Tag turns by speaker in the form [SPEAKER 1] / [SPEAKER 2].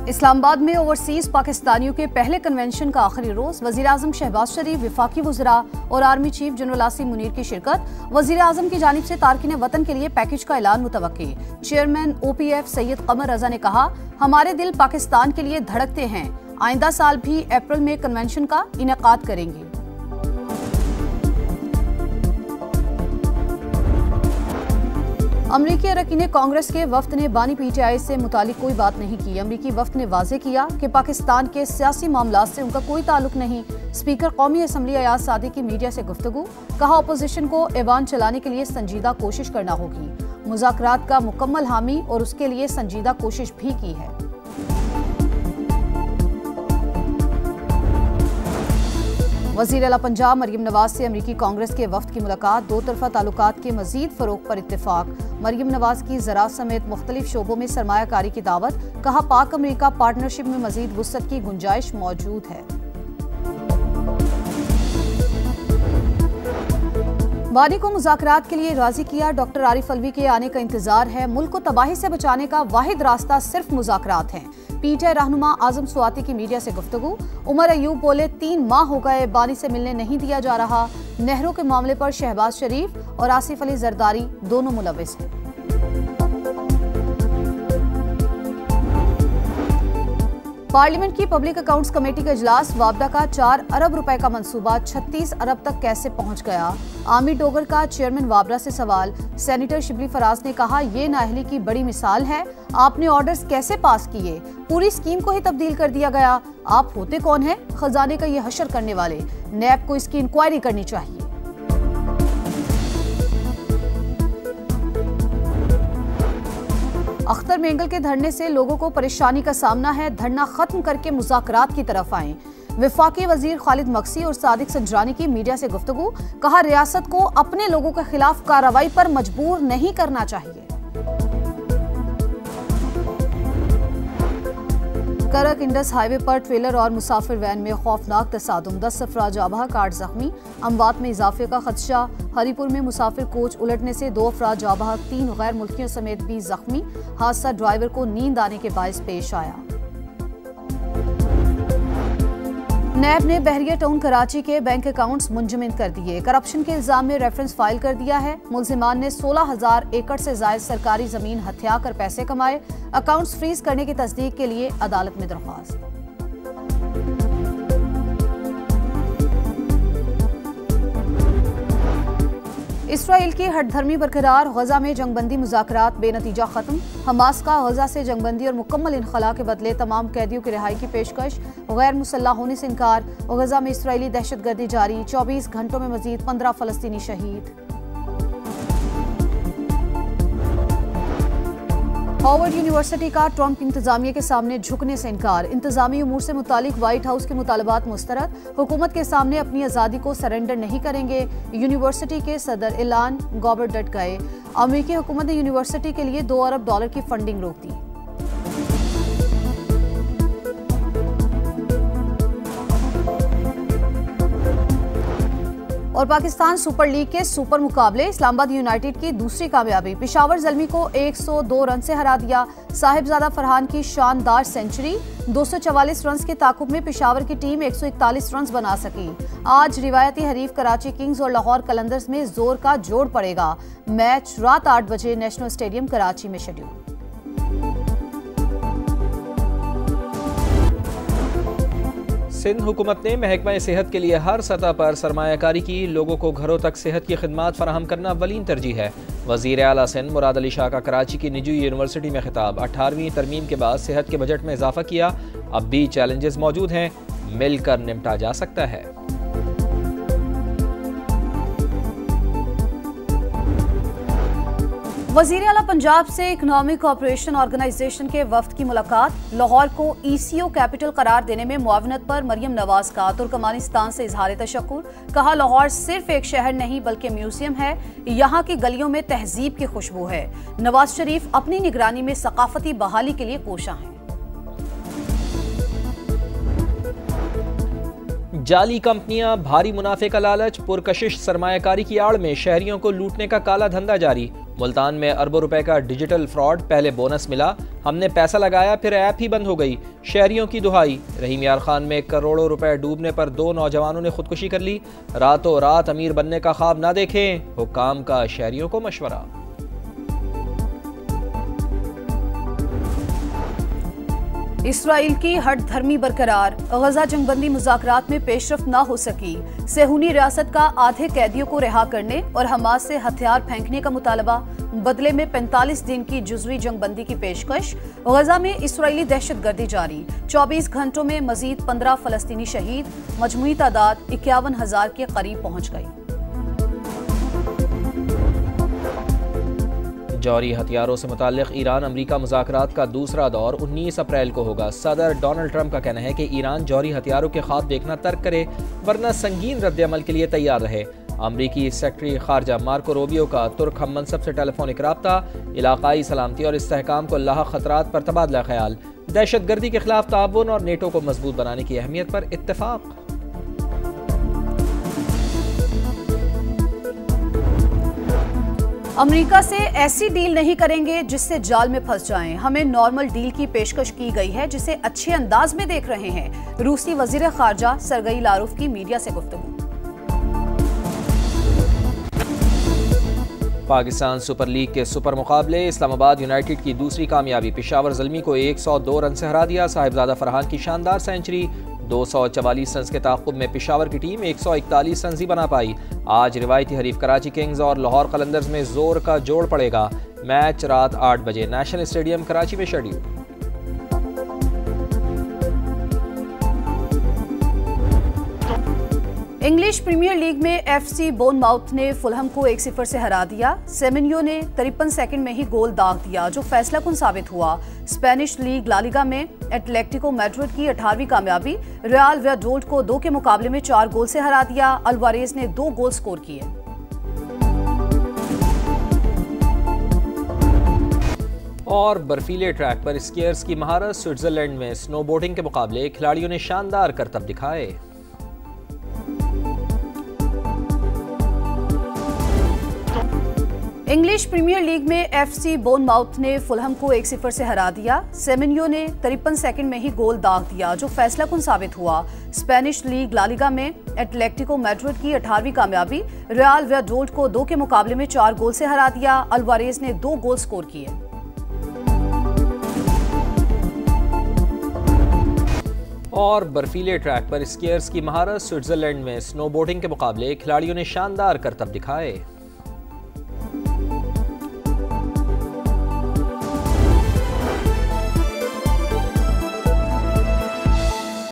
[SPEAKER 1] इस्लामाबाद में ओवरसीज पाकिस्तानियों के पहले कन्वेंशन का आखिरी रोज वजीर आजम शहबाज शरीफ, वफाकी वज़रा और army chief general Asim Munir की शिरकत। वजीर आजम की जानिब से तारकिन वतन के लिए पैकेज का ऐलान मुतवक्की। चेयरमैन OPF सैयद कमर रजा ने कहा, हमारे दिल पाकिस्तान के लिए धड़कते हैं, आइंदा साल भी अप्रैल में कन्वेंशन का इनेकाद करेंगे। अमरीकी अरकान कांग्रेस के वफ्द ने बानी PTI से मुतालिक कोई बात नहीं की। अमरीकी वफ्द ने वाजे किया कि पाकिस्तान के सियासी मामलात से उनका कोई ताल्लुक नहीं। स्पीकर कौमी असम्बली अयाज सादी की मीडिया से गुफ्तगू, कहा अपोजिशन को ऐवान चलाने के लिए संजीदा कोशिश करना होगी। मुज़ाकरात का मुकम्मल हामी और उसके लिए संजीदा कोशिश भी की है। वज़ीर आला पंजाब मरियम नवाज से अमरीकी कांग्रेस के वफ्द की मुलाकात, दो तरफा ताल्लुकात के मजीद फरोग पर इत्तेफाक। मरियम नवाज की ज़राअत समेत मुख्तलिफ शोबों में सरमायाकारी की दावत, कहा पाक अमरीका पार्टनरशिप में मजीद वुसअत की गुंजाइश मौजूद है। बानी को मुज़ाकरात के लिए राजी किया, डॉक्टर आरिफ अलवी के आने का इंतजार है। मुल्क को तबाही से बचाने का वाहिद रास्ता सिर्फ मुज़ाकरात हैं। PTI रहनुमा आजम स्वाति की मीडिया से गुफ्तगू, उमर अयूब बोले 3 माह हो गए बानी से मिलने नहीं दिया जा रहा। नहरों के मामले पर शहबाज शरीफ और आसिफ अली जरदारी दोनों मुलविस हैं। पार्लियामेंट की पब्लिक अकाउंट्स कमेटी का इजलास, वापदा का 4 अरब रुपए का मंसूबा 36 अरब तक कैसे पहुंच गया। आमिर डोगर का चेयरमैन वाबरा से सवाल। सेनेटर शिबली फराज ने कहा, ये नाअहली की बड़ी मिसाल है, आपने ऑर्डर्स कैसे पास किए, पूरी स्कीम को ही तब्दील कर दिया गया। आप होते कौन हैं खजाने का ये हशर करने वाले। नैब को इसकी इंक्वायरी करनी चाहिए। अख्तर मेंगल के धरने से लोगों को परेशानी का सामना है, धरना खत्म करके मुज़ाकरात की तरफ आएं। वफाकी वजीर खालिद मक्सी और सादिक संजरानी की मीडिया से गुफ्तगू, कहा रियासत को अपने लोगों के खिलाफ कार्रवाई पर मजबूर नहीं करना चाहिए। करक इंडस हाईवे पर ट्रेलर और मुसाफिर वैन में खौफनाक तसादुम, 10 अफराद जाबहा, 8 जख्मी। अमवात में इजाफे का खदशा। हरीपुर में मुसाफिर कोच उलटने से 2 अफराद जाबहा, 3 गैर मुल्कियों समेत 20 जख्मी। हादसा ड्राइवर को नींद आने के बायस पेश आया। नैब ने बहरिया टाउन कराची के बैंक अकाउंट्स मुंजमद कर दिए। करप्शन के इल्जाम में रेफरेंस फाइल कर दिया है। मुलजिमान ने 16,000 एकड़ से जायद सरकारी जमीन हथिया कर पैसे कमाए। अकाउंट्स फ्रीज करने की तस्दीक के लिए अदालत में दरख्वास्त। इसराइल की हठधर्मी बरकरार, गजा में जंगबंदी मुज़ाकरात बेनतीजा खत्म। हमास का गजा से जंगबंदी और मुकम्मल इनखला के बदले तमाम कैदियों की रिहाई की पेशकश। गैर मुसल्लह होने से इनकार। गजा में इसराइली दहशतगर्दी जारी, 24 घंटों में मजीद 15 फलस्तीनी शहीद। हार्वर्ड यूनिवर्सिटी का ट्रंप इंतजामिया के सामने झुकने से इनकार। इंतजामी उमूर से मुतालिक व्हाइट हाउस के मुतालबात मुस्तरद। हुकूमत के सामने अपनी आज़ादी को सरेंडर नहीं करेंगे। यूनिवर्सिटी के सदर ऐलान गॉबर डट गए। अमेरिकी हुकूमत ने यूनिवर्सिटी के लिए $2 अरब की फंडिंग रोक दी। और पाकिस्तान सुपर लीग के सुपर मुकाबले, इस्लामाबाद यूनाइटेड की दूसरी कामयाबी। पेशावर ज़ल्मी को 102 रन से हरा दिया। साहिबजादा फरहान की शानदार सेंचुरी। 244 रन के ताकुब में पेशावर की टीम 141 रन बना सकी। आज रिवायती हरीफ कराची किंग्स और लाहौर कलंदर्स में जोर का जोड़ पड़ेगा। मैच रात 8 बजे नेशनल स्टेडियम कराची में शेड्यूल।
[SPEAKER 2] सिंध हुकूमत ने महकमा सेहत के लिए हर सतह पर सरमायाकारी की। लोगों को घरों तक सेहत की खिदमात फराहम करना अव्वलीन तरजीह है। वज़ीर आला सिंध मुराद अली शाह का कराची की निजी यूनिवर्सिटी में खिताब। 18वीं तरमीम के बाद सेहत के बजट में इजाफा किया। अब भी चैलेंजेस मौजूद हैं, मिलकर निपटा जा सकता है।
[SPEAKER 1] वज़ीर आला पंजाब से इकनॉमिक कोऑपरेशन ऑर्गेनाइजेशन के वफ्द की मुलाकात। लाहौर को ECO कैपिटल करार देने में मुआवनत पर मरियम नवाज का तुर्कमानिस्तान से इजहार तशक्कुर। कहा, लाहौर सिर्फ एक शहर नहीं बल्कि म्यूजियम है, यहाँ की गलियों में तहजीब की खुशबू है। नवाज शरीफ अपनी निगरानी में सकाफती बहाली के लिए कोशा हैं।
[SPEAKER 2] जाली कंपनियां, भारी मुनाफे का लालच, पुरकशिश सरमायाकारी की आड़ में शहरियों को लूटने का काला धंधा जारी। मुल्तान में अरबों रुपए का डिजिटल फ्रॉड, पहले बोनस मिला, हमने पैसा लगाया फिर ऐप ही बंद हो गई, शहरियों की दुहाई। रहीम यार खान में करोड़ों रुपए डूबने पर 2 नौजवानों ने खुदकुशी कर ली। रातों रात अमीर बनने का ख्वाब ना देखें, हुक्काम का शहरियों को मशवरा।
[SPEAKER 1] इसराइल की हट धर्मी बरकरार, गजा जंगबंदी मुज़ाकरात में पेशरफ ना हो सकी। सेहूनी रियासत का आधे कैदियों को रिहा करने और हमास से हथियार फेंकने का मुतालबा, बदले में 45 दिन की जुज़वी जंगबंदी की पेशकश। गजा में इसराइली दहशतगर्दी जारी, 24 घंटों में मजीद 15 फलस्तीनी शहीद, मजमूई तादाद 51,000 के करीब पहुँच गई।
[SPEAKER 2] जौहरी हथियारों से मुताल्लिक़ ईरान अमरीका मुज़ाकरात का दूसरा दौर 19 अप्रैल को होगा। सदर डोनाल्ड ट्रंप का कहना है कि ईरान जौहरी हथियारों के ख्वाब देखना तर्क करे, वरना संगीन रद्द-ए-अमल के लिए तैयार रहे। अमरीकी सेक्रेटरी खारजा मार्को रूबियो का तुर्क हम मनसब से टेलीफोनिक राब्ता, इलाकाई सलामती और इस्तेहकाम को लाहक खतरात पर तबादला ख्याल, दहशतगर्दी के खिलाफ ताउन और नेटो को मजबूत बनाने की अहमियत पर इत्तेफाक।
[SPEAKER 1] अमेरिका से ऐसी डील नहीं करेंगे जिससे जाल में फंस जाएं। हमें नॉर्मल डील की पेशकश की गई है जिसे अच्छे अंदाज में देख रहे हैं। रूसी वजीर खारजा सरगई लारोफ की मीडिया से गुफ्तगू।
[SPEAKER 2] पाकिस्तान सुपर लीग के सुपर मुकाबले, इस्लामाबाद यूनाइटेड की दूसरी कामयाबी, पेशावर ज़ल्मी को 102 रन से हरा दिया। साहिबजादा फरहान की शानदार सेंचुरी, 244 रन के ताक़ुब में पेशावर की टीम 141 रन ही बना पाई। आज रिवायती हरीफ कराची किंग्स और लाहौर कलंदर्स में जोर का जोड़ पड़ेगा। मैच रात 8 बजे नेशनल स्टेडियम कराची में शेड्यूल।
[SPEAKER 1] इंग्लिश प्रीमियर लीग में एफसी बोर्नमाउथ ने फुलहम को 1-0 से हरा दिया। सेमेन्यो ने 53 सेकंड में ही गोल दाग दिया जो फैसला कुन साबित हुआ। स्पेनिश लीग ला लीगा में एटलेटिको मैड्रिड की 18वीं कामयाबी, रियल वैलडोलिड को 2 के मुकाबले में 4 गोल से हरा दिया। अल्वारेज ने 2 गोल स्कोर किए।
[SPEAKER 2] और बर्फीले ट्रैक पर स्कीयर्स की महारत, स्विट्जरलैंड में स्नोबोर्डिंग के मुकाबले खिलाड़ियों ने शानदार करतब दिखाए।
[SPEAKER 1] इंग्लिश प्रीमियर लीग में एफसी बोर्नमाउथ ने फुलहम को 1-0 से हरा दिया। सेमेन्यो ने 53 सेकंड में ही गोल दाग दिया जो फैसला कुन साबित हुआ। स्पेनिश लीग ला लीगा में एटलेटिको मैड्रिड की 18वीं कामयाबी, रियल वैलडोलिड को 2 के मुकाबले में 4 गोल से हरा दिया। अल्वारेज ने 2 गोल स्कोर किए।
[SPEAKER 2] और बर्फीले ट्रैक पर स्कीयर्स की महारत, स्विट्जरलैंड में स्नोबोर्डिंग के मुकाबले खिलाड़ियों ने शानदार करतब दिखाए।